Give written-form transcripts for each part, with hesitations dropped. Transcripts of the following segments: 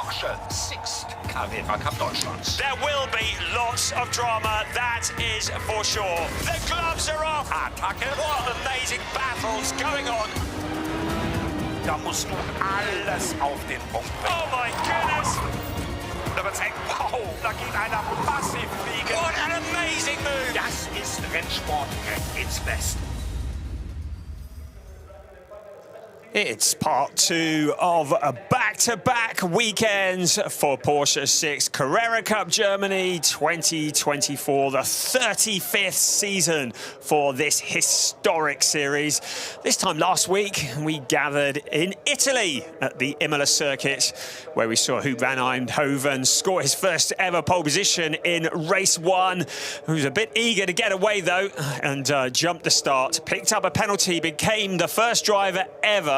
Porsche Sixt Carrera Cup Deutschland. There will be lots of drama, that is for sure. The gloves are off. Attacke. What amazing battles going on. Da musst du alles auf den Punkt bringen. Oh my goodness. Da wird's eng. Wow, da geht einer massiv fliegen. What an amazing move. Das ist Rennsport its best. It's part two of a back-to-back weekends for Porsche Sixt Carrera Cup Germany 2024, the 35th season for this historic series. This time last week, we gathered in Italy at the Imola circuit, where we saw Huub van Eindhoven score his first ever pole position in race one. He was a bit eager to get away though, and jumped the start, picked up a penalty, became the first driver ever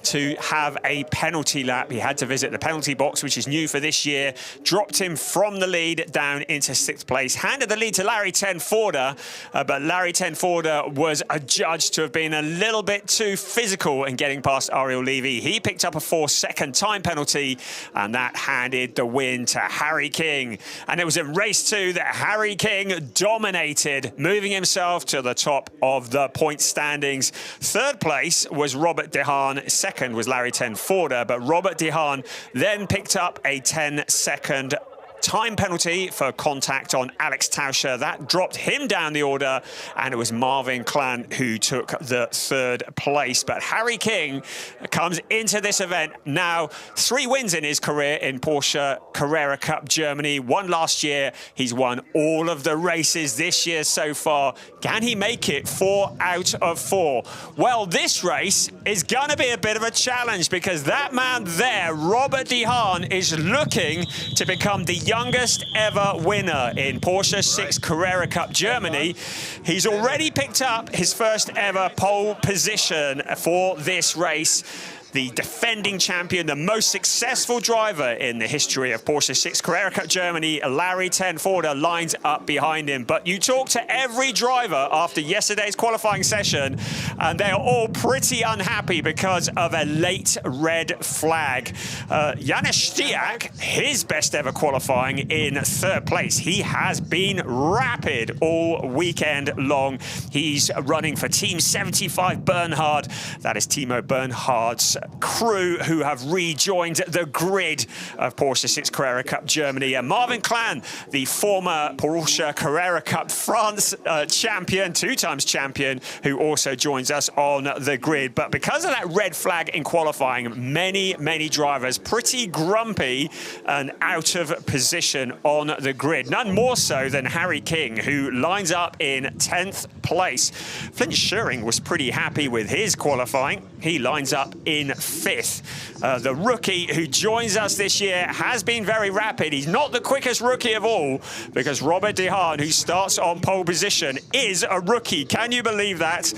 to have a penalty lap. He had to visit the penalty box, which is new for this year, dropped him from the lead down into sixth place, handed the lead to Larry ten Voorde, but Larry ten Voorde was adjudged to have been a little bit too physical in getting past Ariel Levy. He picked up a 4-second time penalty, and that handed the win to Harry King. And it was in race two that Harry King dominated, moving himself to the top of the point standings. Third place was Robert De Haan. Second was Larry ten Voorde, but Robert De Haan then picked up a 10-second time penalty for contact on Alex Tauscher. That dropped him down the order, and it was Marvin Clan who took the third place. But Harry King comes into this event now 3 wins in his career in Porsche Carrera Cup Germany. One last year. He's won all of the races this year so far. Can he make it 4 out of 4? Well, this race is going to be a bit of a challenge, because that man there, Robert De Haan, is looking to become the youngest ever winner in Porsche Sixt Carrera Cup Germany. He's already picked up his first ever pole position for this race. The defending champion, the most successful driver in the history of Porsche Sixt Carrera Cup Germany, Larry ten Voorde, lines up behind him. But you talk to every driver after yesterday's qualifying session, and they're all pretty unhappy because of a late red flag. Janis Stiak, his best ever qualifying in third place. He has been rapid all weekend long. He's running for Team 75 Bernhard. That is Timo Bernhard's crew, who have rejoined the grid of Porsche Sixt Carrera Cup Germany. And Marvin Clan, the former Porsche Carrera Cup France champion, 2-times champion, who also joins us on the grid. But because of that red flag in qualifying, many drivers pretty grumpy and out of position on the grid. None more so than Harry King, who lines up in 10th place. Flint Schuring was pretty happy with his qualifying. He lines up in 5th. The rookie who joins us this year has been very rapid. He's not the quickest rookie of all, because Robert De Haan, who starts on pole position, is a rookie. Can you believe that?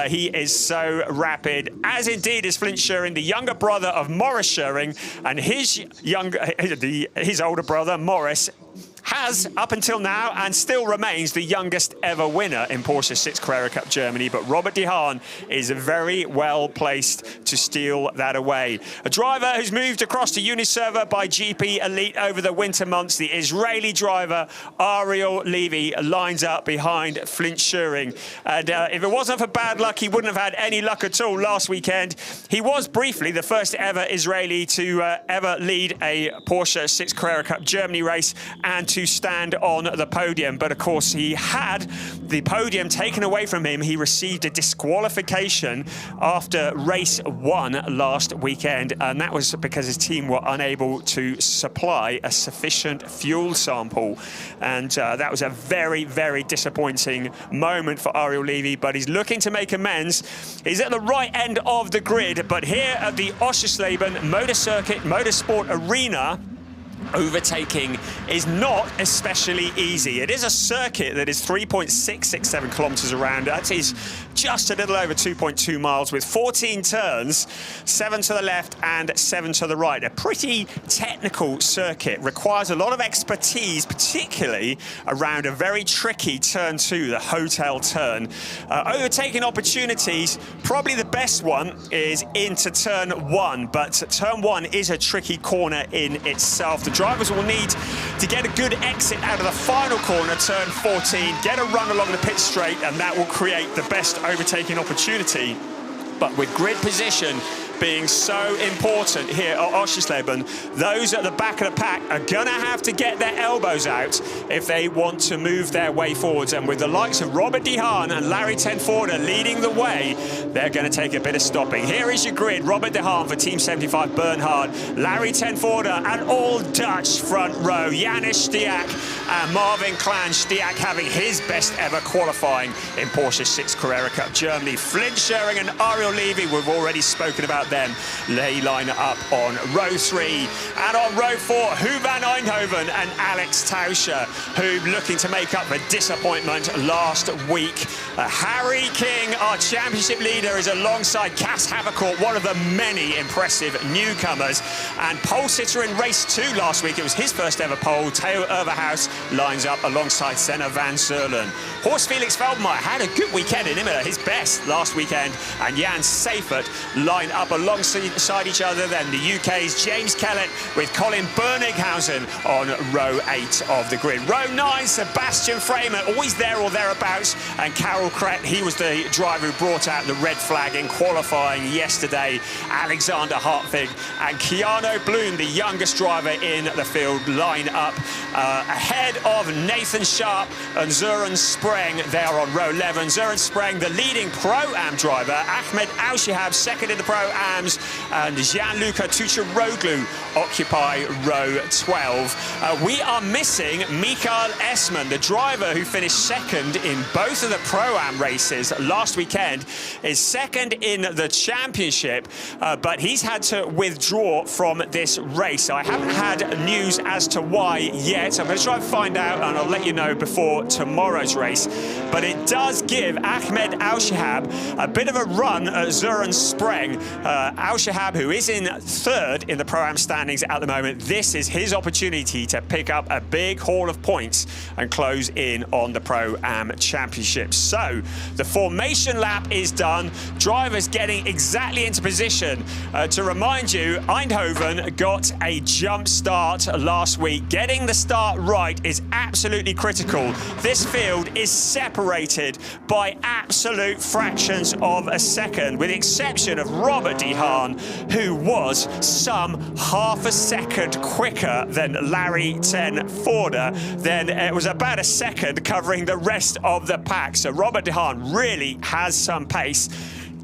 He is so rapid, as indeed is Flint Schuring, the younger brother of Maurice Schuring, and his older brother, Maurice, has, up until now, and still remains the youngest ever winner in Porsche Sixt Carrera Cup Germany. But Robert De Haan is very well placed to steal that away. A driver who's moved across to Uniserver by GP Elite over the winter months, the Israeli driver Ariel Levy, lines up behind Flint Schuring. And if it wasn't for bad luck, he wouldn't have had any luck at all last weekend. He was briefly the first ever Israeli to ever lead a Porsche Sixt Carrera Cup Germany race and to stand on the podium. But of course, he had the podium taken away from him. He received a disqualification after race 1 last weekend, and that was because his team were unable to supply a sufficient fuel sample. And that was a very disappointing moment for Ariel Levy, but he's looking to make amends. He's at the right end of the grid, but here at the Oschersleben Motorsport Arena, overtaking is not especially easy. It is a circuit that is 3.667 kilometers around. That is just a little over 2.2 miles with 14 turns, 7 to the left and 7 to the right. A pretty technical circuit, requires a lot of expertise, particularly around a very tricky turn 2, the hotel turn. Overtaking opportunities, probably the best one is into turn 1, but turn 1 is a tricky corner in itself. The drivers will need to get a good exit out of the final corner, turn 14, get a run along the pit straight, and that will create the best overtaking opportunity. But with grid position being so important here at Oschersleben, those at the back of the pack are gonna have to get their elbows out if they want to move their way forwards. And with the likes of Robert De Haan and Larry ten Voorde leading the way, they're gonna take a bit of stopping. Here is your grid: Robert De Haan for Team 75 Bernhard, Larry ten Voorde, and all Dutch front row, Janis Stiak and Marvin Klan. Stiak having his best ever qualifying in Porsche Sixt Carrera Cup Germany. Flint Schering and Ariel Levy, we've already spoken about them. They line up on row 3. And on row 4, Hu van Eindhoven and Alex Tauscher, who looking to make up for disappointment last week. Harry King, our championship leader, is alongside Cas Havercourt, one of the many impressive newcomers. And pole sitter in race 2 last week, it was his first ever pole. Theo Overhaus lines up alongside Senna van Zerlen. Horst Felix Feldmeier had a good weekend in Imola, his best last weekend. And Jan Seifert line up alongside each other. Then the UK's James Kellett with Colin Bernighausen on row 8 of the grid. Row 9, Sebastian Freeman, always there or thereabouts. And Carol Kret, he was the driver who brought out the red flag in qualifying yesterday. Alexander Hartvig and Keanu Bloom, the youngest driver in the field, line up ahead of Nathan Sharp and Søren Spreng. They are on row 11. Søren Spreng, the leading Pro-Am driver. Ahmed Al-Shihab, second in the Pro-Ams. And Gianluca Tucciaroglu occupy row 12. We are missing Mikael Esman, the driver who finished second in both of the Pro-Am races last weekend, is second in the championship, but he's had to withdraw from this race. I haven't had news as to why yet. I'm going to try and find out, and I'll let you know before tomorrow's race. But it does give Ahmed Al-Shihab a bit of a run at Søren Spreng. Al-Shihab, who is in third in the Pro-Am standings at the moment, this is his opportunity to pick up a big haul of points and close in on the Pro-Am Championship. So the formation lap is done. Drivers getting exactly into position. To remind you, Eindhoven got a jump start last week. Getting the start right is absolutely critical. This field is separated by absolute fractions of a second, with the exception of Robert De Haan, who was some half a second quicker than Larry ten Voorde. Then it was about a second covering the rest of the pack. So Robert De Haan really has some pace.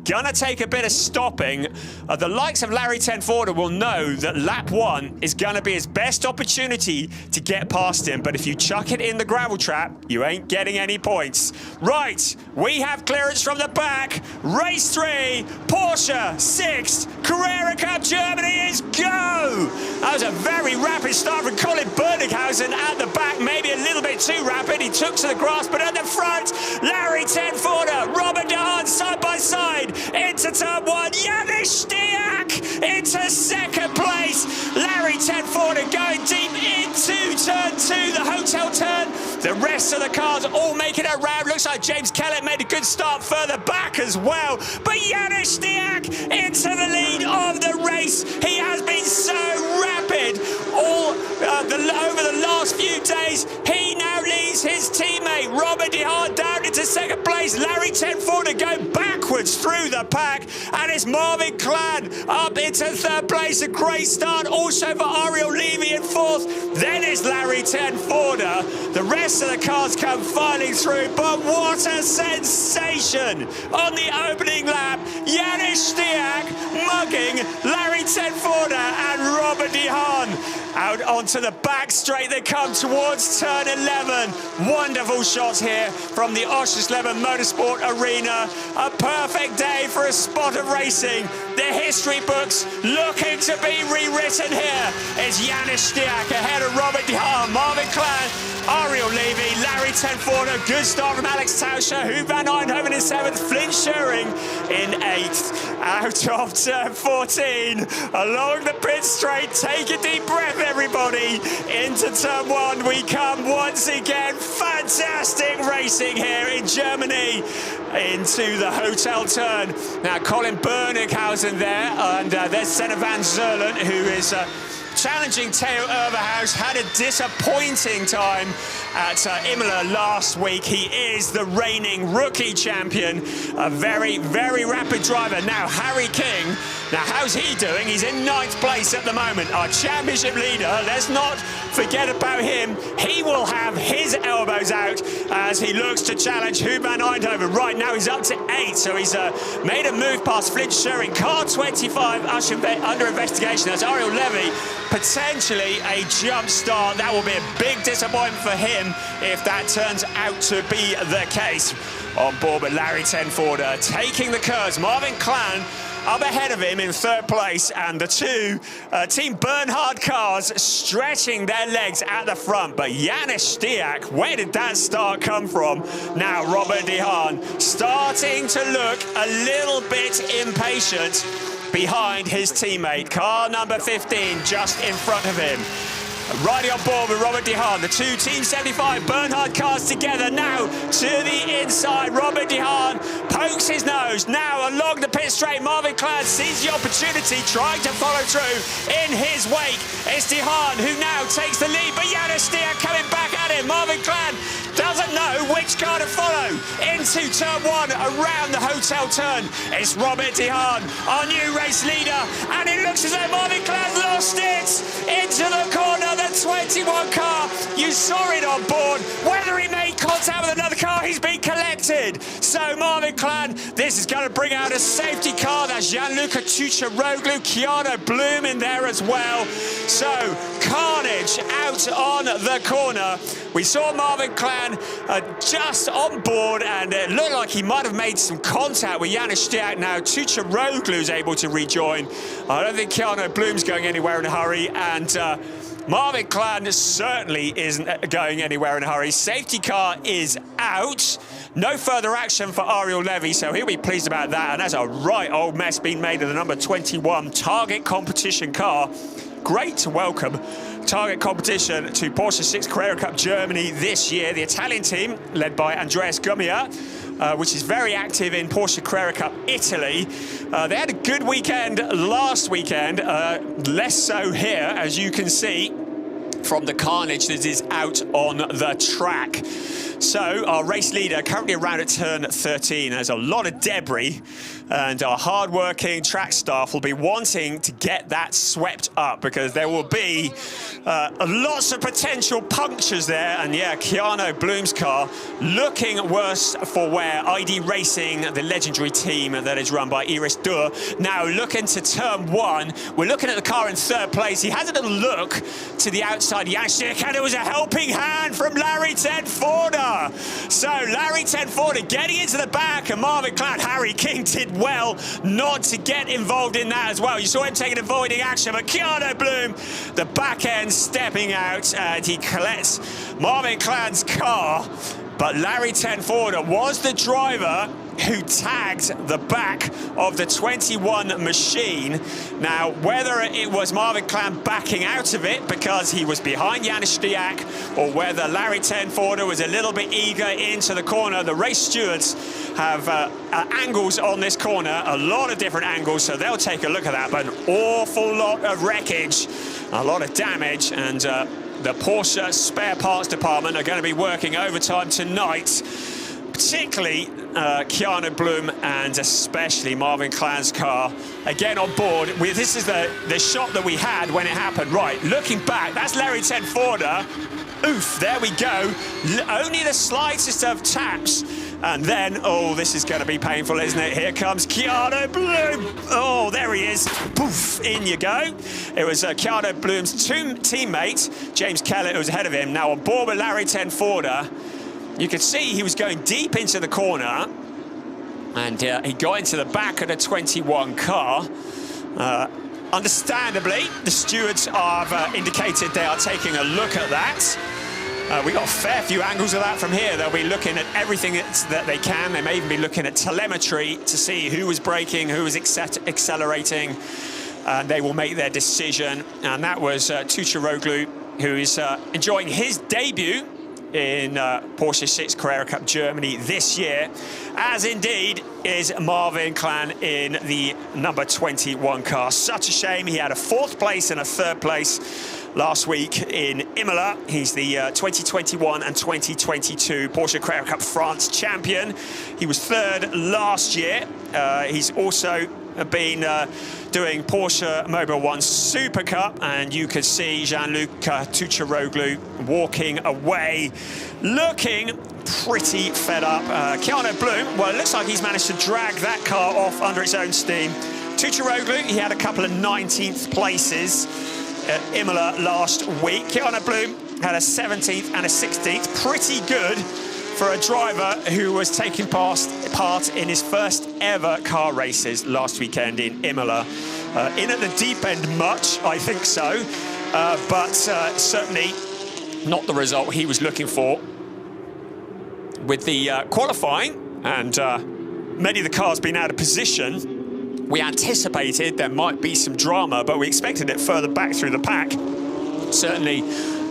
Gonna take a bit of stopping. The likes of Larry ten Voorde will know that lap 1 is gonna be his best opportunity to get past him. But if you chuck it in the gravel trap, you ain't getting any points. Right, we have clearance from the back. Race 3, Porsche Sixt Carrera Cup Germany is go! That was a very rapid start from Colin Bernighausen at the back, maybe a little bit too rapid. He took to the grass, but at the front, Larry ten Voorde, Robert De Haan side by side. Into turn 1, Janis Stiak into second place. Larry ten Voorde going deep into turn 2, the hotel turn. The rest of the cars all making it around. Looks like James Kellett made a good start further back as well. But Janis Stiak into the lead of the race. He has been so rapid over the last few days. He now leads his teammate Robert De Haan down into second place. Larry ten Voorde going backwards through the pack, and it's Marvin Klan up into third place. A great start also for Ariel Levy in fourth. Then it's Larry ten Voorde. The rest of the cars come filing through, but what a sensation on the opening lap. Janis Stiak mugging Larry ten Voorde and Robert De Haan. out onto the back straight. They come towards turn 11. Wonderful shots here from the Oschersleben Motorsport Arena. A perfect day for a spot of racing. The history books looking to be rewritten here. It's Janis Stiak ahead of Robert de Haan, Marvin Clan, Ariel Levy, Larry Tenforder. Good start from Alex Tauscher, Huub van Eindhoven in 7th, Flint Schuring in 8th. Out of turn 14, along the pit straight. Take a deep breath, everybody. Into turn 1 we come once again. Fantastic racing here in Germany. Into the hotel turn. Now Colin Berninghausen there, and there's Senna van Zerlen, who is challenging Theo Overhaus. Had a disappointing time at Imola last week. He is the reigning rookie champion. A very, very rapid driver. Now Harry King. Now how's he doing? He's in 9th place at the moment. Our championship leader. Let's not forget about him. He will have his elbows out as he looks to challenge Huub van Eindhoven. Right now he's up to 8, so he's made a move past Flint Schuring. Car 25 under investigation. That's Ariel Levy. Potentially a jump start. That will be a big disappointment for him if that turns out to be the case. On board with Larry Tenforder taking the curves. Marvin Clan up ahead of him in 3rd place, and the two Team Bernhard cars stretching their legs at the front. But Janis Stiak, where did that start come from? Now Robert de Haan starting to look a little bit impatient behind his teammate. Car number 15 just in front of him. Riding on board with Robert de Haan, the two Team 75 Bernhard cars together now to the inside. Robert de Haan pokes his nose. Now along the pit straight, Marvin Clan sees the opportunity, trying to follow through. In his wake, it's de Haan who now takes the lead, but Janis Stiak coming back at him. Marvin Clan doesn't know which car to follow. Into turn 1, around the hotel turn. It's Robert de Haan, our new race leader, and it looks as though Marvin Clan lost it into the corner. The 21 car, you saw it on board. Whether he made contact with another car, he's been collected. So Marvin Clan, this is going to bring out a safety car. That's Gianluca Tucciaroglu, Keanu Bloom in there as well. So carnage out on the corner. We saw Marvin Clan just on board, and it looked like he might have made some contact with Janis Stiak. Now Tucciaroglu's able to rejoin. I don't think Keanu Bloom's going anywhere in a hurry, and Marvin Clan certainly isn't going anywhere in a hurry. Safety car is out. No further action for Ariel Levy, so he'll be pleased about that. And that's a right old mess being made of the number 21 Target Competition car. Great to welcome Target Competition to Porsche Sixt Carrera Cup Germany this year. The Italian team, led by Andreas Gummia, which is very active in Porsche Carrera Cup Italy. They had a good weekend last weekend, less so here, as you can see from the carnage that is out on the track. So our race leader currently around at turn 13. There's a lot of debris, and our hard-working track staff will be wanting to get that swept up, because there will be lots of potential punctures there. And yeah, Keanu Bloom's car looking worse for wear. ID Racing, the legendary team that is run by Iris Dur, now looking to turn 1. We're looking at the car in 3rd place. He has a little look to the outside, Janis Stiak, and it was a helping hand from Larry Tenforder. So Larry Tenforder getting into the back, and Marvin Clan, Harry King did well not to get involved in that as well. You saw him taking avoiding action, but Keanu Bloom, the back end stepping out, and he collects Marvin Clan's car. But Larry Tenforder was the driver who tagged the back of the 21 machine. Now, whether it was Marvin Clan backing out of it because he was behind Janis Stiak, or whether Larry Tenforder was a little bit eager into the corner, the race stewards have angles on this corner, a lot of different angles, so they'll take a look at that. But an awful lot of wreckage, a lot of damage, and the Porsche spare parts department are going to be working overtime tonight, particularly Keanu Bloom and especially Marvin Clan's car again on board. This is the shot that we had when it happened. Right, looking back, that's Larry Tenforder. Oof, there we go. Only the slightest of taps. And then, oh, this is going to be painful, isn't it? Here comes Keanu Bloom. Oh, there he he is. Poof, in you go. It was Keanu Bloom's teammate, James Kellett, who was ahead of him. Now on board with Larry Tenforder. You could see he was going deep into the corner. And he got into the back of the 21 car. Understandably, the stewards have indicated they are taking a look at that. We got a fair few angles of that from here. They'll be looking at everything that they can. They may even be looking at telemetry to see who was braking, who was accelerating, and they will make their decision. And that was Tucharoglu, who is enjoying his debut in Porsche Sixt Carrera Cup Germany this year, as indeed is Marvin Klan in the number 21 car. Such a shame. He had a 4th place and a 3rd place last week in Imola. He's the 2021 and 2022 Porsche Carrera Cup France champion. He was 3rd last year. He's also been doing Porsche Mobile 1 Super Cup, and you could see Jean-Luc Tucharoglu walking away looking pretty fed up. Keanu Bloom, well, it looks like he's managed to drag that car off under its own steam. Tucharoglu, he had a couple of 19th places at Imola last week. Keanu Bloom had a 17th and a 16th. Pretty good for a driver who was taking part in his first ever car races last weekend in Imola. In at the deep end much, I think so, but certainly not the result he was looking for. With the qualifying and many of the cars being out of position, we anticipated there might be some drama, but we expected it further back through the pack. Certainly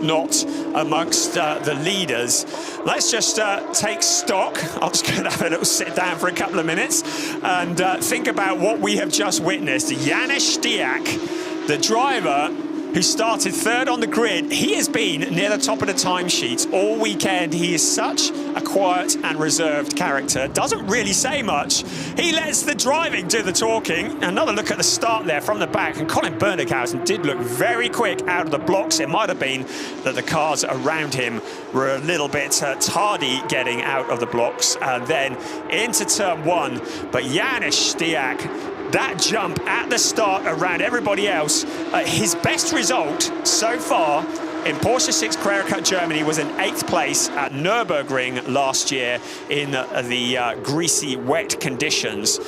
not amongst the leaders. Let's just take stock. I'm just going to have a little sit down for a couple of minutes and think about what we have just witnessed. Janis Stiak, the driver who started 3rd on the grid, he has been near the top of the timesheets all weekend. He is such a quiet and reserved character. Doesn't really say much. He lets the driving do the talking. Another look at the start there from the back, and Colin Bernighausen did look very quick out of the blocks. It might have been that the cars around him were a little bit tardy getting out of the blocks and then into turn 1. But Janis Stiak, that jump at the start around everybody else, his best result so far in Porsche Sixt Carrera Cup Germany was an 8th place at Nürburgring last year in the greasy, wet conditions.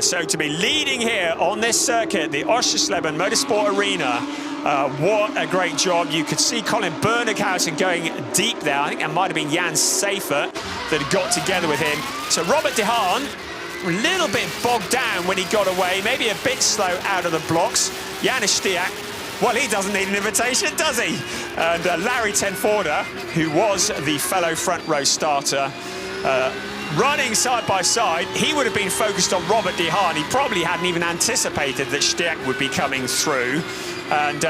So to be leading here on this circuit, the Oschersleben Motorsport Arena, what a great job. You could see Colin Bernighausen going deep there. I think that might have been Jan Seifert that had got together with him. So Robert De Haan, a little bit bogged down when he got away, maybe a bit slow out of the blocks. Janis Stiak, well, he doesn't need an invitation, does he? And Larry Tenforder, who was the fellow front row starter, running side by side, he would have been focused on Robert De Haan. He probably hadn't even anticipated that Stiak would be coming through. And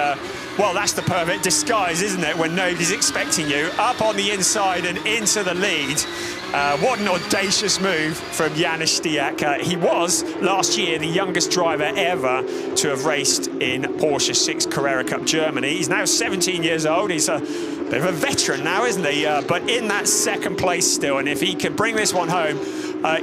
well, that's the perfect disguise, isn't it, when nobody's expecting you, up on the inside and into the lead. What an audacious move from Janis Stiak. He was, last year, the youngest driver ever to have raced in Porsche Sixt Carrera Cup Germany. He's now 17 years old. He's a bit of a veteran now, isn't he? But in that 2nd place still, and if he can bring this one home,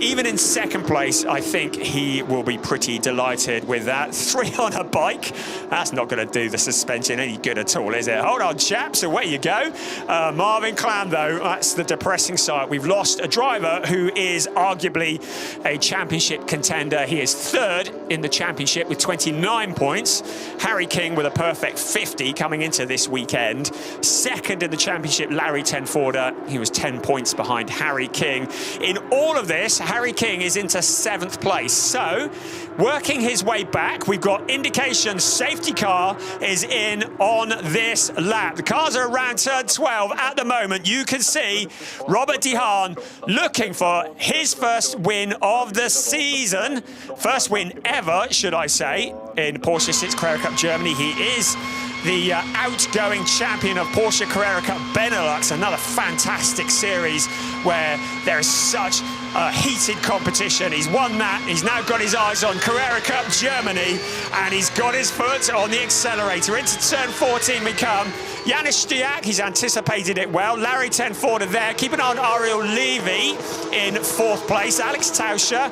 even in 2nd place, I think he will be pretty delighted with that. 3 on a bike, that's not going to do the suspension any good at all, is it? Hold on, chaps, away you go. Marvin Klan, though, that's the depressing side. We've lost a driver who is arguably a championship contender. He is 3rd in the championship with 29 points. Harry King with a perfect 50 coming into this weekend. 2nd in the championship, Larry Tenforder. He was 10 points behind Harry King. In all of this, Harry King is into 7th place. So, working his way back, we've got indication safety car is in on this lap. The cars are around turn 12 at the moment. You can see Robert De Haan looking for his first win of the season. First win ever, should I say, in Porsche Sixt Carrera Cup Germany. He is the outgoing champion of Porsche Carrera Cup Benelux, another fantastic series where there is such a heated competition. He's won that. He's now got his eyes on Carrera Cup Germany, and he's got his foot on the accelerator. Into turn 14 we come. Janis Stiak, he's anticipated it well. Larry Tenforder there. Keep an eye on Ariel Levy in 4th place. Alex Tauscher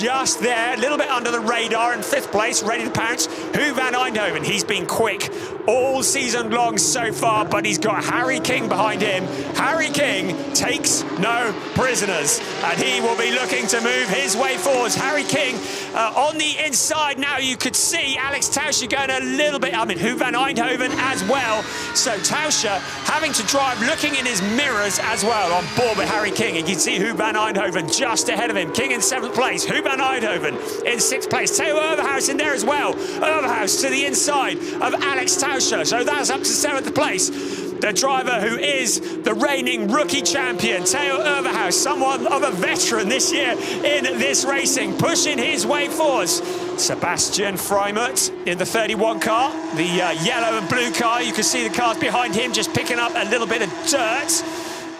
just there, a little bit under the radar in 5th place, ready to pounce. Hu van Eindhoven, he's been quick all season long so far, but he's got Harry King behind him. Harry King takes no prisoners, and he will be looking to move his way forwards. Harry King on the inside now. You could see Alex Tauscher going a little bit, Hu van Eindhoven as well. So Tauscher having to drive, looking in his mirrors as well, on board with Harry King. You can see Hu van Eindhoven just ahead of him. King in 7th place, Hu van Eindhoven in 6th place. Theo Overhaus in there as well. Overhaus to the inside of Alex Tauscher. So that's up to 7th place. The driver who is the reigning rookie champion, Theo Overhaus, somewhat of a veteran this year in this racing, pushing his way forwards. Sebastian Freimut in the 31 car, the yellow and blue car. You can see the cars behind him just picking up a little bit of dirt.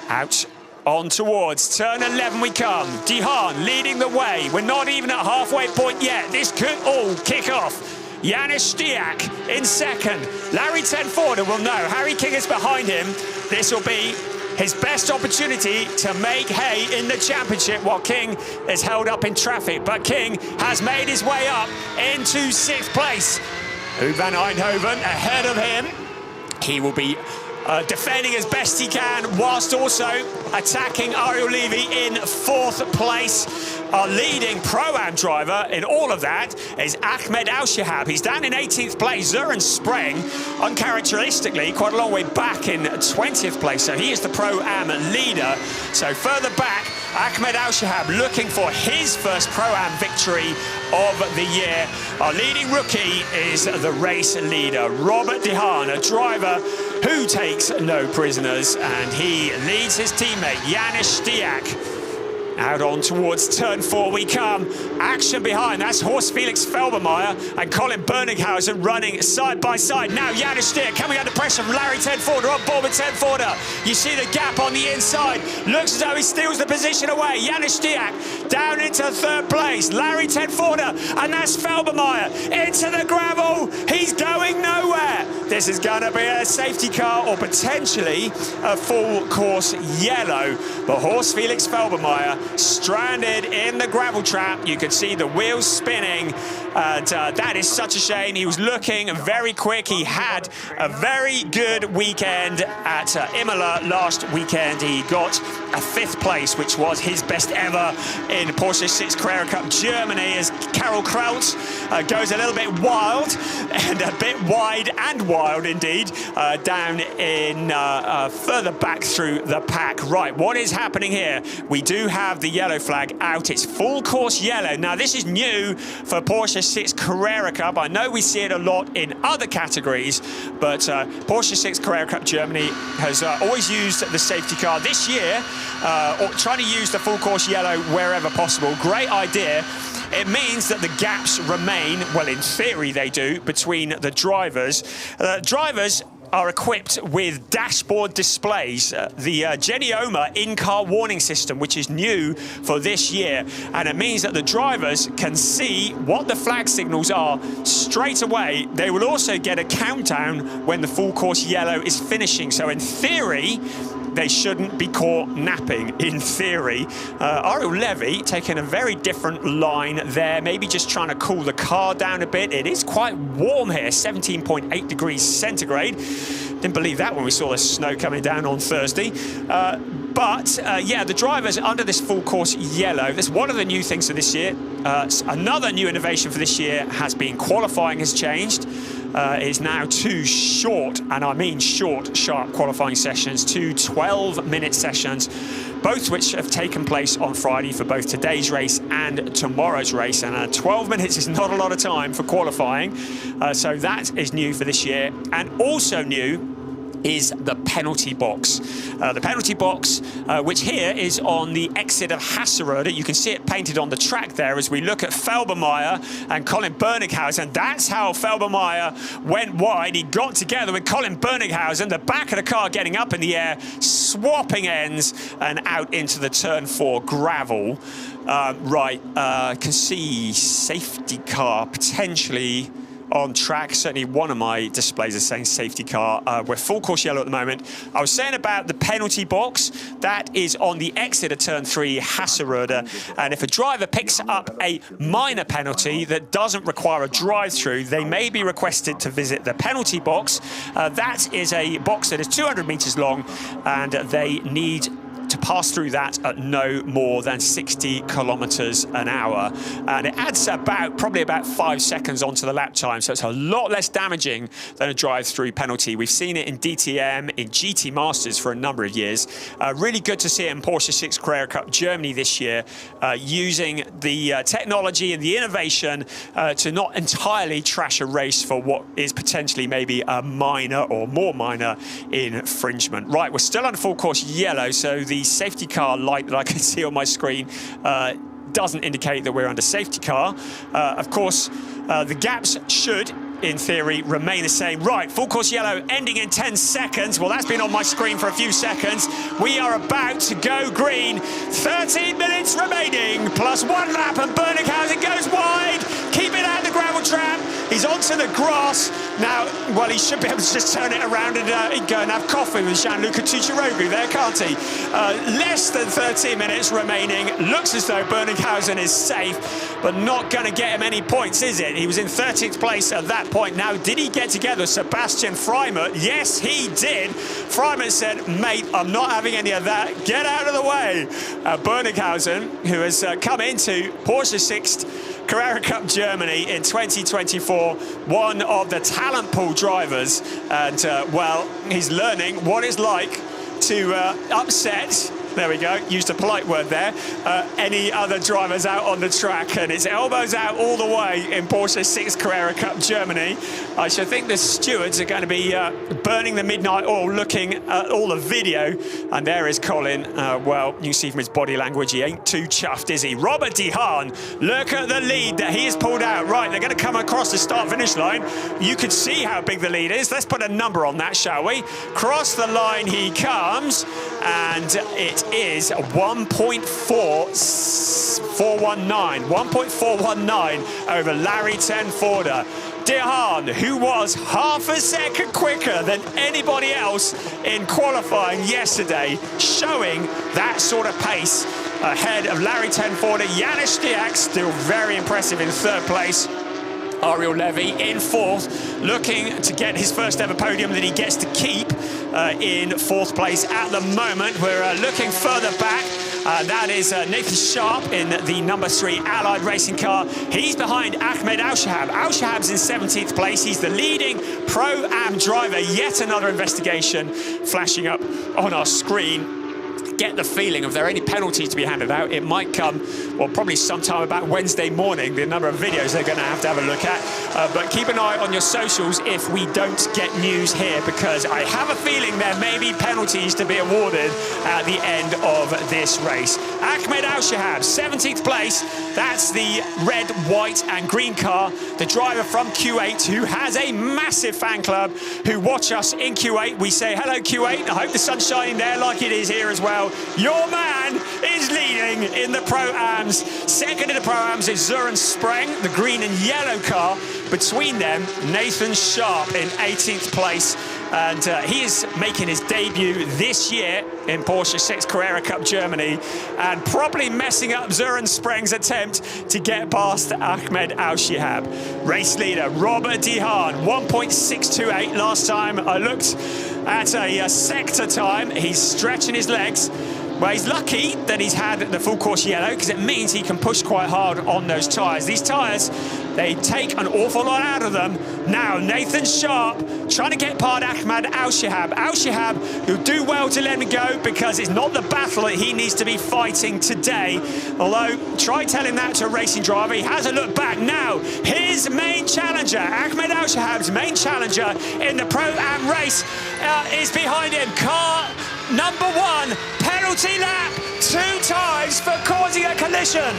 Out on towards turn 11 we come. Dehaan leading the way. We're not even at halfway point yet. This could all kick off. Janis Stiak in 2nd. Larry Tenforder will know. Harry King is behind him. This will be his best opportunity to make hay in the championship while King is held up in traffic. But King has made his way up into 6th place. Hu van Eindhoven ahead of him. He will be defending as best he can, whilst also attacking Ariel Levy in 4th place. Our leading Pro-Am driver in all of that is Ahmed Al-Shihab. He's down in 18th place. Zoran Spreng, uncharacteristically, quite a long way back in 20th place. So he is the Pro-Am leader. So further back, Ahmed Al-Shihab looking for his first Pro-Am victory of the year. Our leading rookie is the race leader, Robert Dehaan, a driver who takes no prisoners, and he leads his teammate, Janis Stiak. Out on towards turn 4 we come. Action behind. That's Horst Felix Felbermeyer and Colin Berninghausen running side by side. Now Janis Stiak coming under pressure from Larry Tenforder, on board with Tenforder. You see the gap on the inside. Looks as though he steals the position away. Janis Stiak down into 3rd place. Larry Tenforder, and that's Felbermeyer into the gravel. He's going nowhere. This is going to be a safety car or potentially a full course yellow. But Horst Felix Felbermeyer stranded in the gravel trap. You could see the wheels spinning, and that is such a shame. He was looking very quick. He had a very good weekend at Imola last weekend. He got a 5th place, which was his best ever in Porsche Sixt Carrera Cup Germany, as Karel Kraut goes a little bit wild, and a bit wide and wild indeed, down in further back through the pack. Right, what is happening here? We do have the yellow flag out. It's full course yellow. Now this is new for Porsche Sixt Carrera Cup. I know we see it a lot in other categories, but Porsche Sixt Carrera Cup Germany has always used the safety car. This year, trying to use the full course yellow wherever possible. Great idea. It means that the gaps remain, well, in theory they do, between the drivers. Drivers are equipped with dashboard displays, the Genioma in-car warning system, which is new for this year, and it means that the drivers can see what the flag signals are straight away. They will also get a countdown when the full course yellow is finishing, so in theory they shouldn't be caught napping, in theory. Ariel Levy taking a very different line there, maybe just trying to cool the car down a bit. It is quite warm here, 17.8 degrees centigrade. Didn't believe that when we saw the snow coming down on Thursday. But yeah, the drivers under this full course yellow, that's one of the new things for this year. Another new innovation for this year has been qualifying has changed. Is now 2 short, and I mean short, sharp qualifying sessions, 2 12-minute sessions, both which have taken place on Friday for both today's race and tomorrow's race. And 12 minutes is not a lot of time for qualifying, so that is new for this year. And also new is the penalty box. The penalty box, which here is on the exit of Hasseröder. You can see it painted on the track there as we look at Felbermayr and Colin Bernighausen. That's how Felbermayr went wide. He got together with Colin Bernighausen, the back of the car getting up in the air, swapping ends and out into the turn 4 gravel. Can see safety car potentially on track. Certainly one of my displays is saying safety car. We're full course yellow at the moment. I was saying about the penalty box. That is on the exit of turn 3, Hasseröder. And if a driver picks up a minor penalty that doesn't require a drive-through, they may be requested to visit the penalty box. That is a box that is 200 meters long, and they need to pass through that at no more than 60 kilometers an hour. And it adds probably about 5 seconds onto the lap time, so it's a lot less damaging than a drive-through penalty. We've seen it in DTM, in GT Masters for a number of years. Really good to see it in Porsche Sixt Carrera Cup Germany this year, using the technology and the innovation to not entirely trash a race for what is potentially maybe a minor or more minor infringement. Right, we're still on full course yellow, so the safety car light that I can see on my screen doesn't indicate that we're under safety car. Of course, the gaps should, in theory, remain the same. Right, full course yellow ending in 10 seconds. Well, that's been on my screen for a few seconds. We are about to go green. 13 minutes remaining, plus 1 lap, and Bernighausen goes wide. Keep it out of the gravel trap. He's onto the grass. Now, well, he should be able to just turn it around and go and have coffee with Gianluca Tucciaroglu there, can't he? Less than 13 minutes remaining. Looks as though Bernighausen is safe, but not going to get him any points, is it? He was in 13th place at that point. Now, did he get together with Sebastian Freimut? Yes, he did. Freimut said, mate, I'm not having any of that. Get out of the way. Bernighausen, who has come into Porsche Sixt Carrera Cup Germany in 2024, one of the talent pool drivers, and well, he's learning what it's like to upset, there we go, used a polite word there, any other drivers out on the track, and it's elbows out all the way in Porsche Sixt Carrera Cup Germany. I should think the stewards are going to be burning the midnight oil, looking at all the video, and there is Colin. Well, you see from his body language, he ain't too chuffed, is he? Robert De Haan, look at the lead that he has pulled out. Right, they're going to come across the start-finish line. You can see how big the lead is. Let's put a number on that, shall we? Cross the line he comes, and it is 1.419 over Larry Tenforder. De Haan, who was half a second quicker than anybody else in qualifying yesterday, showing that sort of pace ahead of Larry Tenforder. Janis Stiak still very impressive in 3rd place. Ariel Levy in 4th, looking to get his first ever podium that he gets to keep in 4th place at the moment. We're looking further back. That is Nathan Sharp in the number 3 Allied racing car. He's behind Ahmed Al-Shahab. Al-Shahab's in 17th place. He's the leading Pro-Am driver. Yet another investigation flashing up on our screen. Get the feeling if there are any penalties to be handed out, it might come, well, probably sometime about Wednesday morning, the number of videos they're going to have a look at. But keep an eye on your socials if we don't get news here, because I have a feeling there may be penalties to be awarded at the end of this race. Ahmed Al-Shahab, 17th place. That's the red, white and green car. The driver from Q8, who has a massive fan club, who watch us in Q8. We say, hello, Q8. I hope the sun's shining there like it is here as well. Your man is leading in the Pro-Ams. Second in the Pro-Ams is Søren Spreng, the green and yellow car. Between them, Nathan Sharp in 18th place. And he is making his debut this year in Porsche Sixt Carrera Cup Germany, and probably messing up Søren Spreng's attempt to get past Ahmed Al-Shahab. Race leader, Robert De Haan, 1.628 last time I looked at a sector time. He's stretching his legs. Well, he's lucky that he's had the full course yellow, because it means he can push quite hard on those tyres. These tyres, they take an awful lot out of them. Now, Nathan Sharp trying to get past Ahmed Al-Shahab. Al-Shahab, who'll do well to let him go, because it's not the battle that he needs to be fighting today. Although, try telling that to a racing driver. He has a look back. Now, his main challenger, Ahmed Al-Shahab's main challenger, challenger in the Pro-Am race is behind him. Car number 1, penalty lap 2 times for causing a collision.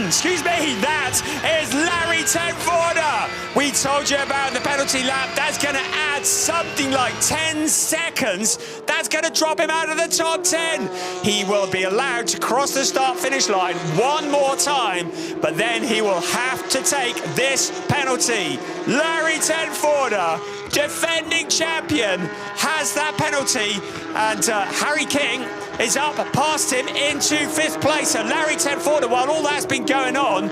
Excuse me, that is Larry Tenforder. We told you about the penalty lap. That's going to add something like 10 seconds. That's going to drop him out of the top 10. He will be allowed to cross the start-finish line one more time, but then he will have to take this penalty. Larry Tenforder, defending champion, has that penalty, and Harry King is up past him into 5th place. So Larry Tenforder, while all that's been going on,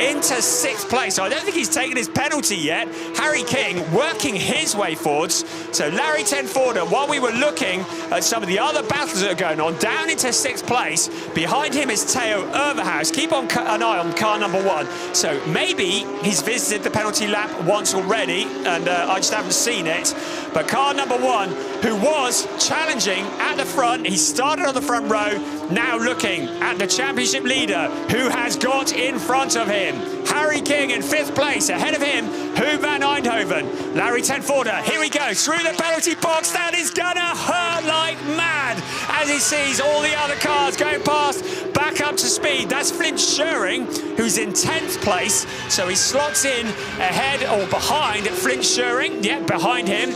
into 6th place. So I don't think he's taken his penalty yet. Harry King working his way forwards. So Larry Tenforder, while we were looking at some of the other battles that are going on, down into 6th place. Behind him is Theo Overhaus. Keep on an eye on car number 1. So maybe he's visited the penalty lap once already, and I just haven't seen it. But car number 1, who was challenging at the front, he started on the front row, now looking at the championship leader, who has got in front of him. Harry King in 5th place, ahead of him, Hu van Eindhoven. Larry Tenforder, here we go, through the penalty box. That is gonna hurt like mad as he sees all the other cars going past, back up to speed. That's Flint Scheuring, who's in 10th place, so he slots in ahead or behind Flint Scheuring, yeah, behind him,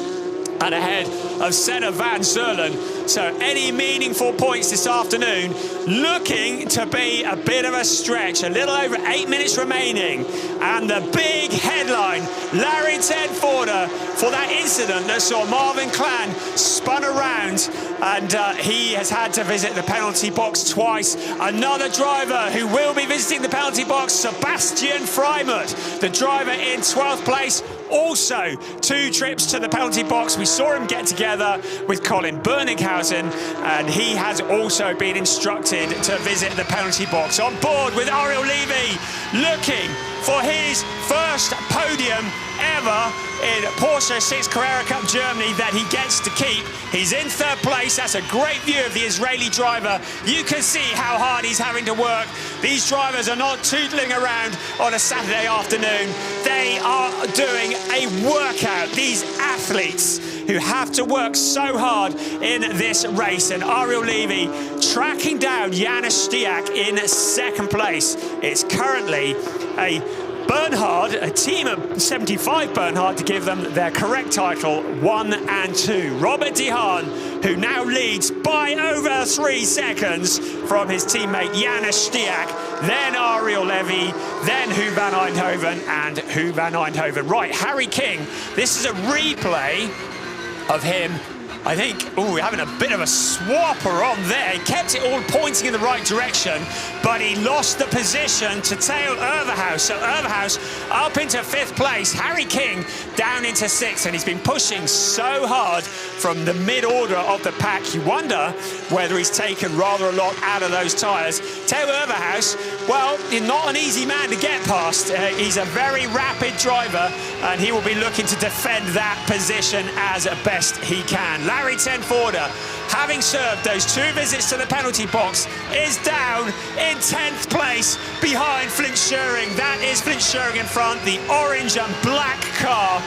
and ahead of Senna van Zerlen. So any meaningful points this afternoon looking to be a bit of a stretch. A little over 8 minutes remaining, and the big headline, Larry Tenforder, for that incident that saw Marvin Clan spun around, and he has had to visit the penalty box twice. Another driver who will be visiting the penalty box, Sebastian Freimuth, the driver in 12th place, also 2 trips to the penalty box. We saw him get together with Colin Berninghausen, and he has also been instructed to visit the penalty box. On board with Ariel Levy, looking for his first podium ever in Porsche Sixt Carrera Cup Germany that he gets to keep. He's in 3rd place. That's a great view of the Israeli driver. You can see how hard he's having to work. These drivers are not tootling around on a Saturday afternoon. They are doing a workout. These athletes who have to work so hard in this race. And Ariel Levy tracking down Janis Stiak in 2nd place. It's currently a Bernhard, a team of 75 Bernhard, to give them their correct title, 1 and 2. Robert De Haan, who now leads by over 3 seconds from his teammate Janis Stiak, then Ariel Levy, then Hu van Eindhoven, and Hu van Eindhoven. Right, Harry King, this is a replay of him, I think, having a bit of a swapper on there. He kept it all pointing in the right direction, but he lost the position to Theo Overhaus. So Overhaus up into 5th place, Harry King down into 6th, and he's been pushing so hard from the mid-order of the pack. You wonder whether he's taken rather a lot out of those tyres. Theo Overhaus, well, he's not an easy man to get past. He's a very rapid driver, and he will be looking to defend that position as best he can. Larry Tenforder, having served those 2 visits to the penalty box, is down in 10th place behind Flint Scheuring. That is Flint Scheuring in front, the orange and black car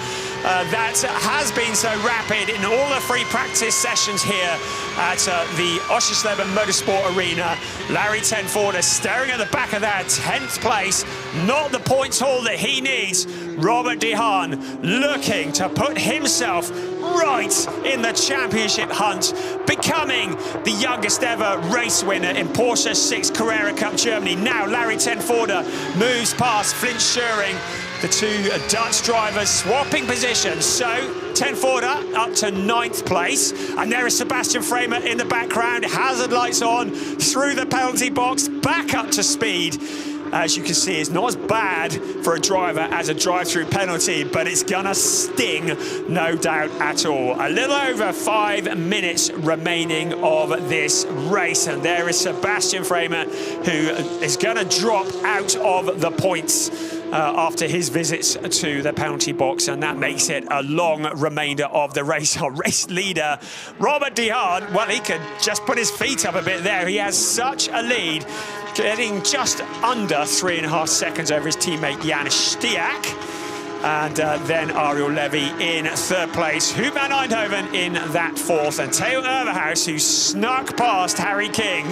that has been so rapid in all the free practice sessions here at the Oschersleben Motorsport Arena. Larry Tenforder staring at the back of that, 10th place, not the points haul that he needs. Robert De Haan looking to put himself right in the championship hunt, becoming the youngest ever race winner in Porsche Sixt Carrera Cup Germany. Now Larry Tenforder moves past Flint Scheuring, the 2 Dutch drivers swapping positions. So Tenforder up to 9th place, and there is Sebastian Freimuth in the background, hazard lights on, through the penalty box, back up to speed. As you can see, it's not as bad for a driver as a drive-through penalty, but it's gonna sting, no doubt at all. A little over 5 minutes remaining of this race, and there is Sebastian Freimuth, who is gonna drop out of the points after his visits to the penalty box, and that makes it a long remainder of the race. Our race leader, Robert De Haan, well, he could just put his feet up a bit there. He has such a lead, getting just under 3.5 seconds over his teammate Janis Stiak. And then Ariel Levy in third place. Huub van Eindhoven in that fourth. And Theo Overhaus, who snuck past Harry King.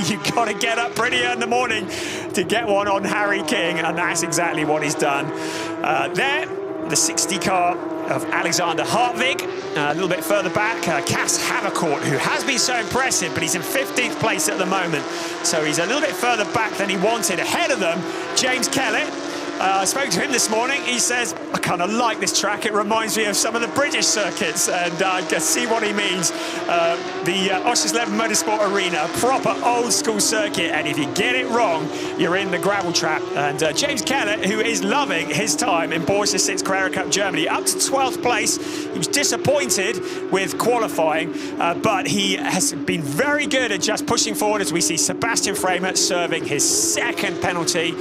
You've got to get up pretty early in the morning to get one on Harry King, and that's exactly what he's done. There, the 60 car of Alexander Hartwig. A little bit further back, Cas Havercourt, who has been so impressive, but he's in 15th place at the moment. So he's a little bit further back than he wanted. Ahead of them, James Kellett. I spoke to him this morning. He says, I kind of like this track. It reminds me of some of the British circuits, and I can see what he means. The Oschersleben Motorsport Arena, proper old school circuit, and if you get it wrong, you're in the gravel trap. And James Kellett, who is loving his time in Porsche Sixt Carrera Cup Germany, up to 12th place. He was disappointed with qualifying, but he has been very good at just pushing forward, as we see Sebastian Framer serving his second penalty.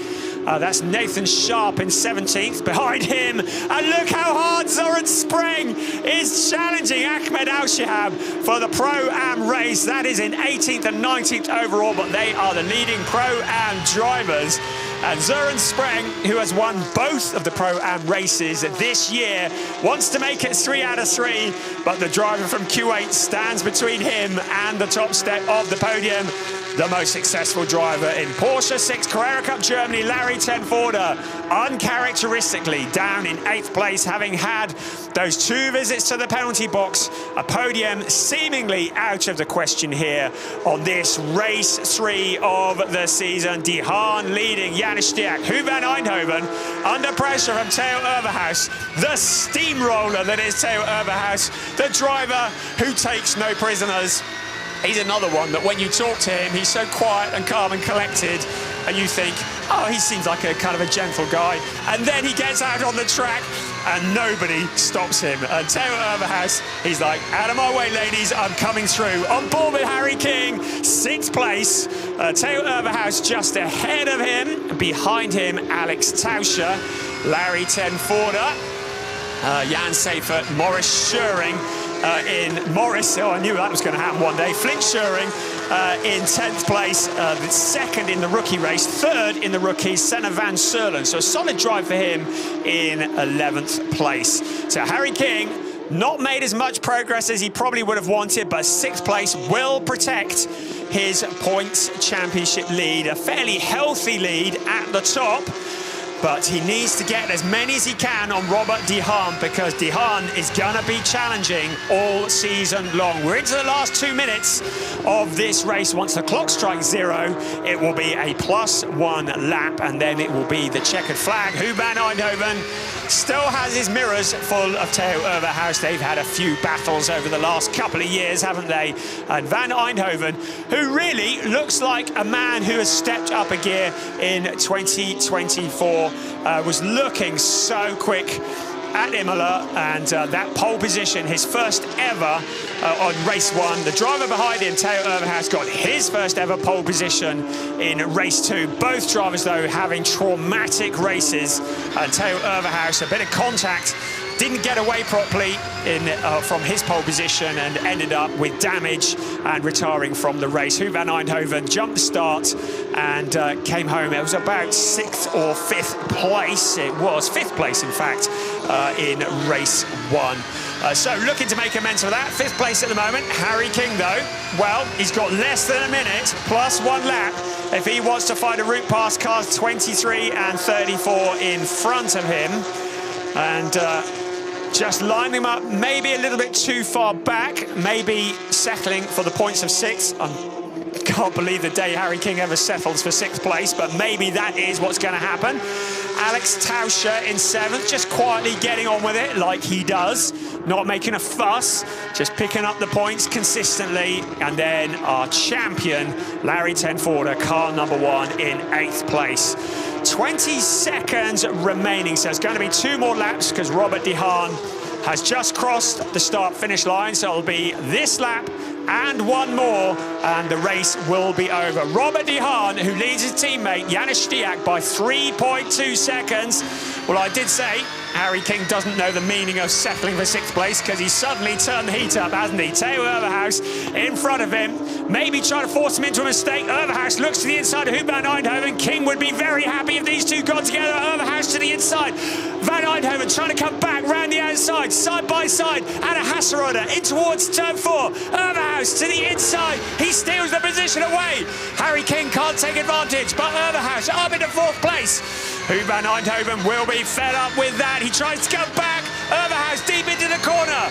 That's Nathan Sharp in 17th. Behind him, and look how hard Søren Spreng is challenging Ahmed Al-Shihab for the Pro-Am race. That is in 18th and 19th overall, but they are the leading Pro-Am drivers. And Søren Spreng, who has won both of the Pro-Am races this year, wants to make it 3 out of 3, but the driver from Kuwait stands between him and the top step of the podium. The most successful driver in Porsche Sixt Carrera Cup Germany, Larry ten Voorde, uncharacteristically down in 8th place, having had those 2 visits to the penalty box. A podium seemingly out of the question here on this race 3 of the season. De Haan leading, Janus Stiak, Huub van Eindhoven under pressure from Theo Overhaus, the steamroller that is Theo Overhaus, the driver who takes no prisoners. He's another one that when you talk to him, he's so quiet and calm and collected, and you think, oh, he seems like a kind of a gentle guy. And then he gets out on the track and nobody stops him. And Theo Overhaus, he's like, out of my way, ladies, I'm coming through. On board with Harry King, 6th place. Theo Overhaus just ahead of him. Behind him, Alex Tauscher, Larry ten Voorde, Jan Seifert, Maurice Scheuring. In Morris, oh, I knew that was going to happen one day. Flint Scheuring in 10th place, the 2nd in the rookie race, 3rd in the rookies, Senna van Serlen. So a solid drive for him in 11th place. So Harry King not made as much progress as he probably would have wanted, but 6th place will protect his points championship lead. A fairly healthy lead at the top. But he needs to get as many as he can on Robert De Haan, because De Haan is going to be challenging all season long. We're into the last 2 minutes of this race. Once the clock strikes 0, it will be a +1 lap, and then it will be the checkered flag. Huub van Eindhoven still has his mirrors full of Theo Overhaus. They've had a few battles over the last couple of years, haven't they? And Van Eindhoven, who really looks like a man who has stepped up a gear in 2024, was looking so quick at Imola, and that pole position, his first ever on race 1. The driver behind him, Theo Overhaus, got his first ever pole position in race 2. Both drivers, though, having traumatic races. And Theo Overhaus, a bit of contact, didn't get away properly from his pole position and ended up with damage and retiring from the race. Huub van Eindhoven jumped the start and came home. It was about 6th or 5th place. It was 5th place, in fact, in race 1. So looking to make amends for that. 5th place at the moment. Harry King, though, well, he's got less than a minute plus 1 lap if he wants to find a route past cars 23 and 34 in front of him. And just lining them up maybe a little bit too far back, maybe settling for the points of 6. I can't believe the day Harry King ever settles for 6th place, but maybe that is what's going to happen. Alex Tauscher in 7th, just quietly getting on with it like he does, not making a fuss, just picking up the points consistently. And then our champion, Larry ten Voorde, car number 1 in 8th place. 20 seconds remaining, so it's going to be 2 more laps because Robert De Haan has just crossed the start-finish line, so it'll be this lap and 1 more, and the race will be over. Robert De Haan, who leads his teammate Janus Stiak by 3.2 seconds, Well, I did say Harry King doesn't know the meaning of settling for 6th place because he suddenly turned the heat up, hasn't he? Theo Overhaus in front of him, maybe trying to force him into a mistake. Overhaus looks to the inside of Huub van Eindhoven. King would be very happy if these two got together. Overhaus to the inside. Van Eindhoven trying to come back round the outside, side by side. Anna Hasserode in towards turn 4. Overhaus to the inside. He steals the position away. Harry King can't take advantage, but Overhaus up into 4th place. Huub van Eindhoven will be fed up with that. He tries to go back. Overhaus deep into the corner.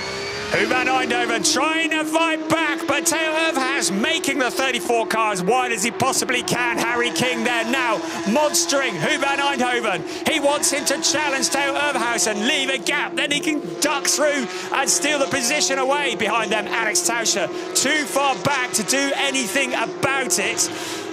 Huub van Eindhoven trying to fight back, but Theo Overhaus making the 34 car as wide as he possibly can. Harry King there now, monstering Huub van Eindhoven. He wants him to challenge Theo Overhaus and leave a gap. Then he can duck through and steal the position away. Behind them, Alex Tauscher, too far back to do anything about it.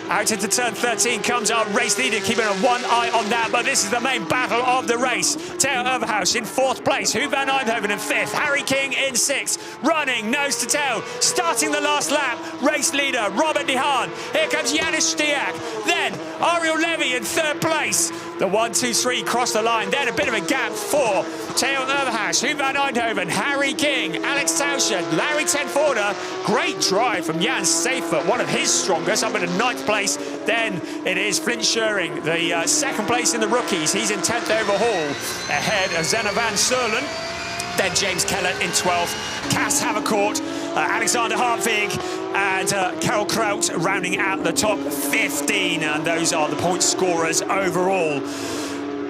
Out into turn 13 comes our race leader, keeping one eye on that, but this is the main battle of the race. Theo Overhaus in 4th place, Huub van Eindhoven in 5th, Harry King in 6th, running nose to tail, starting the last lap, race leader Robert de Haan. Here comes Janis Stiak, then Ariel Levy in 3rd place. The 1, 2, 3 cross the line, then a bit of a gap for Theo Overhaus, Huub van Eindhoven, Harry King, Alex Tauscher, Larry ten Voorde. Great drive from Jan Seifert, one of his strongest, up in the 9th place. Then it is Flint Schuring, the 2nd place in the rookies. He's in 10th overhaul, ahead of Zena van Serlen. Then James Kellett in 12th, Cass Havercourt, Alexander Hartwig, and Karel Kraut rounding out the top 15. And those are the point scorers overall.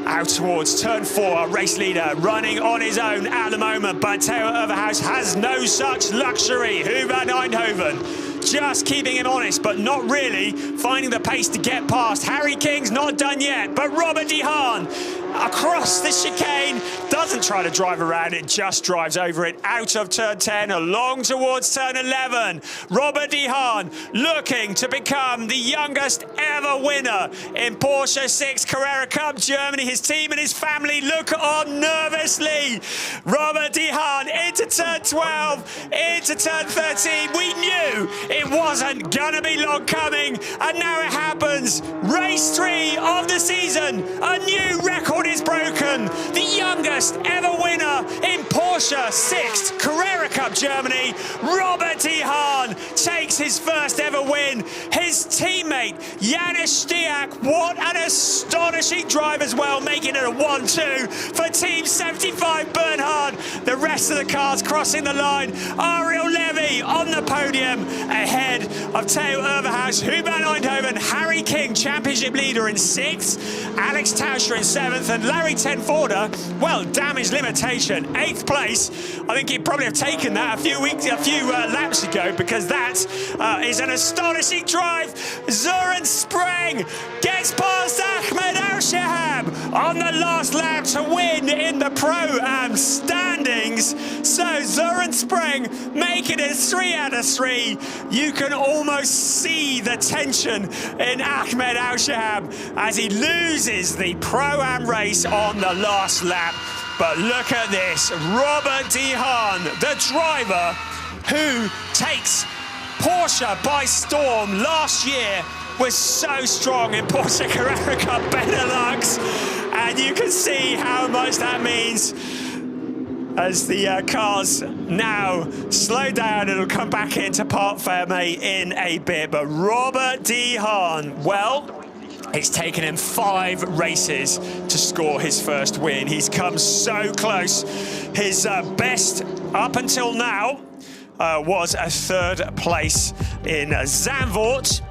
Out towards turn 4, our race leader running on his own at the moment, but Theo Overhaus has no such luxury. Huub van Eindhoven just keeping him honest, but not really finding the pace to get past. Harry King's not done yet, but Robert de Haan across the chicane, doesn't try to drive around it, just drives over it out of turn 10, along towards turn 11. Robert de Haan looking to become the youngest ever winner in Porsche Sixt Carrera Cup Germany. His team and his family look on nervously. Robert de Haan into turn 12, into turn 13. We knew it wasn't gonna be long coming, and now it happens. Race 3 of the season, a new record is broken. The youngest ever winner in Porsche Sixt Carrera Cup Germany. Robert de Haan takes his first ever win. His teammate Janis Stiak, what an astonishing drive as well, making it a 1-2 for Team 75 Bernhard. The rest of the cars crossing the line. Ariel Levy on the podium, ahead of Theo Overhaus, Huub van Eindhoven, Harry King, championship leader in 6th, Alex Tauscher in 7th, and Larry ten Voorde, well, damage limitation, 8th place. I think he'd probably have taken that a few laps ago, because that is an astonishing drive. Søren Spreng gets past Ahmed Al-Shahab on the last lap to win in the Pro-Am standings. So Søren Spreng making it 3 out of 3. You can almost see the tension in Ahmed Al-Shahab as he loses the Pro-Am race on the last lap. But look at this, Robert de Haan, the driver who takes Porsche by storm last year, was so strong in Porsche Carrera Cup Benelux, and you can see how much that means as the cars now slow down. It'll come back into Parc Fermé in a bit, but Robert de Haan, well, it's taken him 5 races to score his first win. He's come so close. His best up until now was a 3rd place in Zandvoort.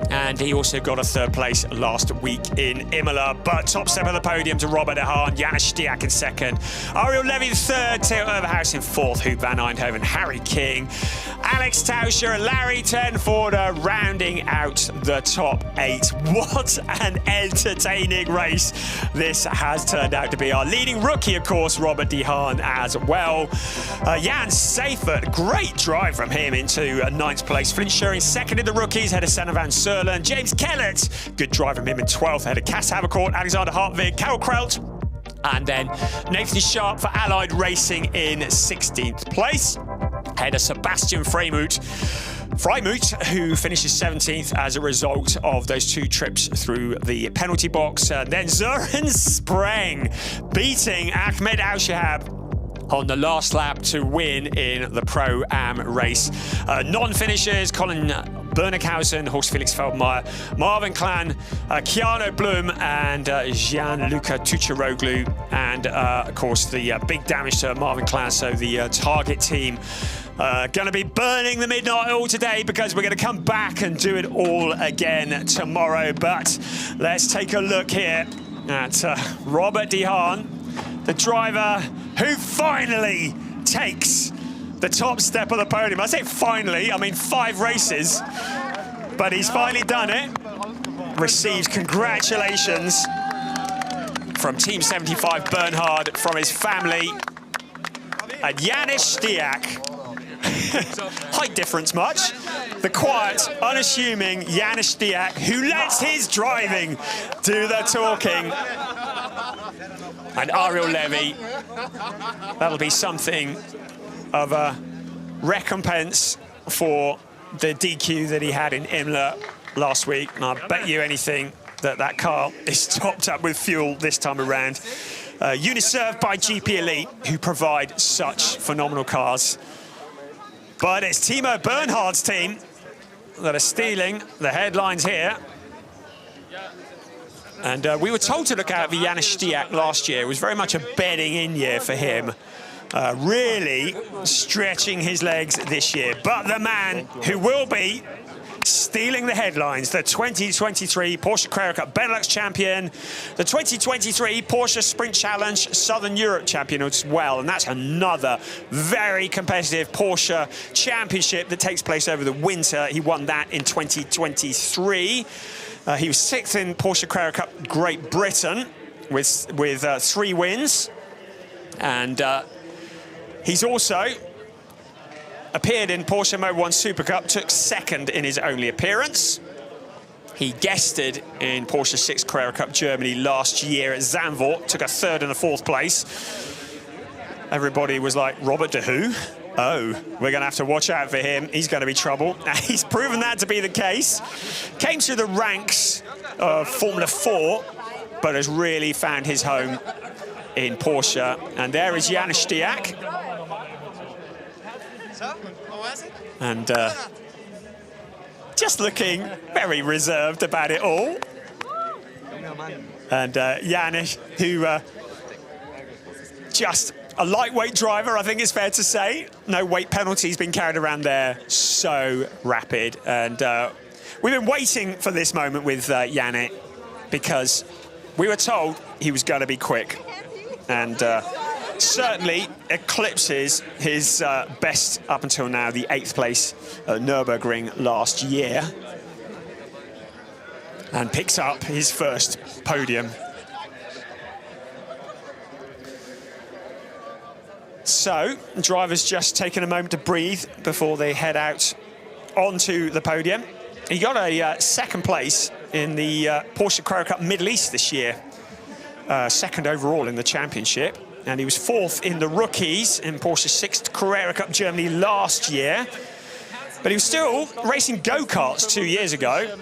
And he also got a 3rd place last week in Imola. But top step of the podium to Robert de Haan, Janis Stiak in 2nd, Ariel Levy 3rd, Theo Overhaus in 4th, Huub van Eindhoven, Harry King, Alex Tauscher, Larry ten Voorde rounding out the top 8. What an entertaining race this has turned out to be. Our leading rookie, of course, Robert de Haan as well. Jan Seifert, great drive from him into 9th place. Flint Schuring 2nd in the rookies, head of Zena van Serlen. James Kellett, good drive from him in 12th, ahead of Cass Havercourt, Alexander Hartwig, Karel Kraut, and then Nathan Sharp for Allied Racing in 16th place, ahead of Sebastian Fremuth, Freimuth, who finishes 17th as a result of those 2 trips through the penalty box. Then Søren Spreng beating Ahmed Al-Shahab on the last lap to win in the Pro-Am race. Non-finishers, Colin Bernickhausen, Horst Felix Feldmayer, Marvin Klan, Keanu Blum, and Gianluca Tucciaroglu. And, of course, the big damage to Marvin Klan, so the Target team going to be burning the midnight oil today, because we're going to come back and do it all again tomorrow. But let's take a look here at Robert De Haan, the driver who finally takes the top step of the podium. I say finally, I mean 5 races, but he's finally done it. Receives congratulations from Team 75 Bernhard, from his family, and Janis Stiak. Height difference much. The quiet, unassuming Janis Stiak, who lets his driving do the talking. And Ariel Levy, that'll be something of a recompense for the DQ that he had in Imola last week. And I bet you anything that that car is topped up with fuel this time around. Unit served by GP Elite, who provide such phenomenal cars. But it's Timo Bernhard's team that are stealing the headlines here. And we were told to look out for Janis Stiak last year. It was very much a bedding-in year for him. Really stretching his legs this year. But the man who will be stealing the headlines, the 2023 Porsche Carrera Cup Benelux champion, the 2023 Porsche Sprint Challenge Southern Europe champion as well. And that's another very competitive Porsche championship that takes place over the winter. He won that in 2023. He was 6th in Porsche Carrera Cup Great Britain with 3 wins. And he's also appeared in Porsche Mobil 1 Super Cup, took 2nd in his only appearance. He guested in Porsche Sixt Carrera Cup Germany last year at Zandvoort, took a 3rd and a 4th place. Everybody was like, Robert De who? Oh, we're going to have to watch out for him. He's going to be trouble. He's proven that to be the case. Came through the ranks of Formula 4, but has really found his home in Porsche. And there is Janis Stiak. And just looking very reserved about it all. And Janis, who just a lightweight driver, I think it's fair to say. No weight penalties been carried around there. So rapid. And we've been waiting for this moment with Janis, because we were told he was going to be quick. And certainly eclipses his best up until now, the 8th place at Nürburgring last year. And picks up his first podium. So, drivers just taking a moment to breathe before they head out onto the podium. He got a 2nd place in the Porsche Carrera Cup Middle East this year. 2nd overall in the championship. And he was 4th in the rookies in Porsche Sixt Carrera Cup Germany last year. But he was still racing go-karts 2 years ago.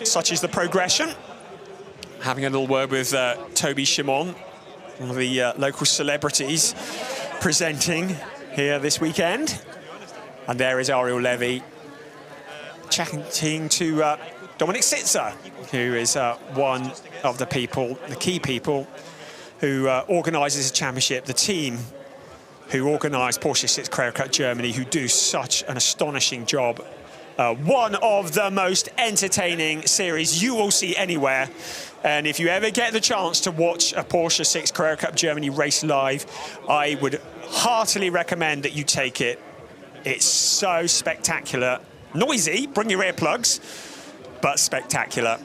Such is the progression. Having a little word with Toby Shimon, one of the local celebrities presenting here this weekend. And there is Ariel Levy chatting to Dominic Sitzer, who is one of the people, the key people, who organises the championship, the team who organised Porsche Sixt Carrera Cup Germany, who do such an astonishing job. One of the most entertaining series you will see anywhere. And if you ever get the chance to watch a Porsche Sixt Carrera Cup Germany race live, I would heartily recommend that you take it. It's so spectacular. Noisy, bring your earplugs, but spectacular.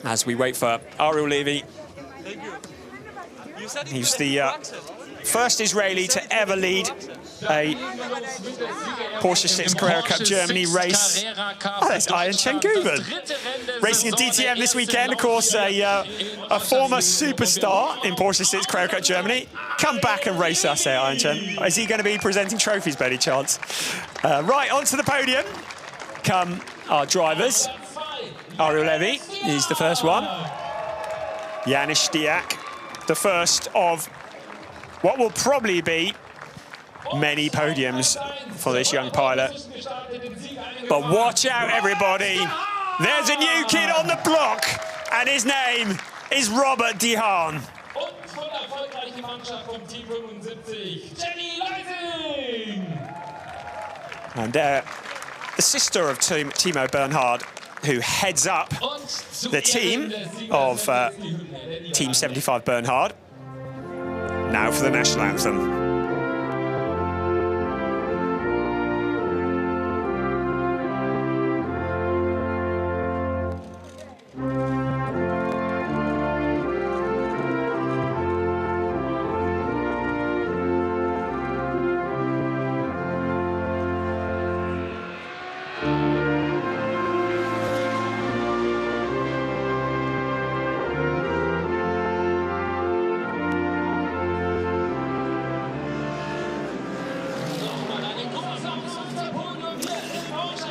As we wait for Ariel Levy. He's the first Israeli to ever lead a Porsche Sixt Carrera Cup Germany race. Oh, that's Ian Chenguven. Racing a DTM this weekend, of course, a former superstar in Porsche Sixt Carrera Cup Germany. Come back and race us there, Ian Chen. Is he going to be presenting trophies by any chance? Right, onto the podium come our drivers. Ariel Levy is the first one. Janis Stiak, the first of what will probably be many podiums for this young pilot. But watch out, everybody. There's a new kid on the block, and his name is Robert de Haan. And the sister of Timo Bernhard, who heads up the team of Team 75 Bernhard. Now for the national anthem.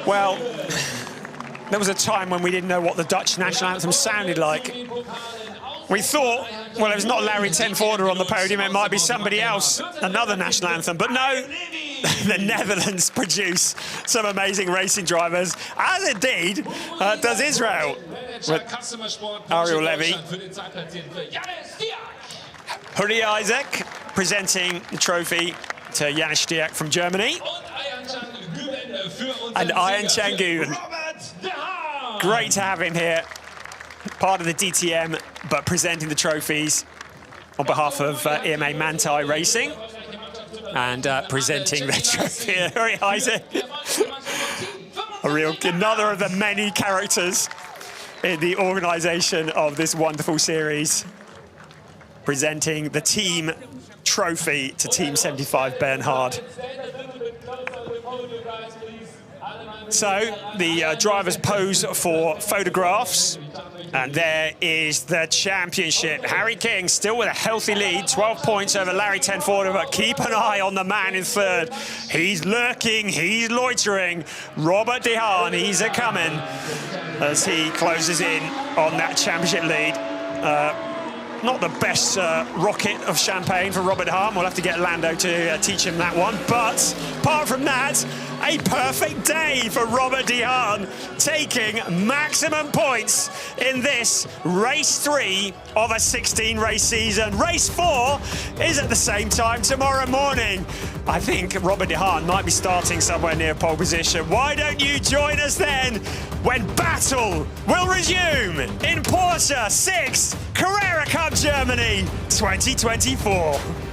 Well, there was a time when we didn't know what the Dutch national anthem sounded like. We thought, well, if it's not Larry Tenvoorde on the podium, it might be somebody else, another national anthem. But no, the Netherlands produce some amazing racing drivers, as indeed does Israel. With Ariel Levy. Hurri Isaac presenting the trophy to Janis Stiak from Germany. And Ian Chenguven. Great to have him here, part of the DTM, but presenting the trophies on behalf of EMA Manthey Racing. And presenting the trophy, Hurri Isaac. Another of the many characters in the organisation of this wonderful series, presenting the team trophy to Team 75 Bernhard. So the drivers pose for photographs, and there is the championship. Harry King still with a healthy lead, 12 points over Larry Tenvoorde, but keep an eye on the man in third. He's lurking, he's loitering. Robert de Haan, he's a-coming as he closes in on that championship lead. Not the best rocket of champagne for Robert de Haan. We'll have to get Lando to teach him that one. But apart from that, a perfect day for Robert de Haan, taking maximum points in this race 3 of a 16-race season. Race 4 is at the same time tomorrow morning. I think Robert de Haan might be starting somewhere near pole position. Why don't you join us then when battle will resume in Porsche Sixt Carrera Cup Germany 2024.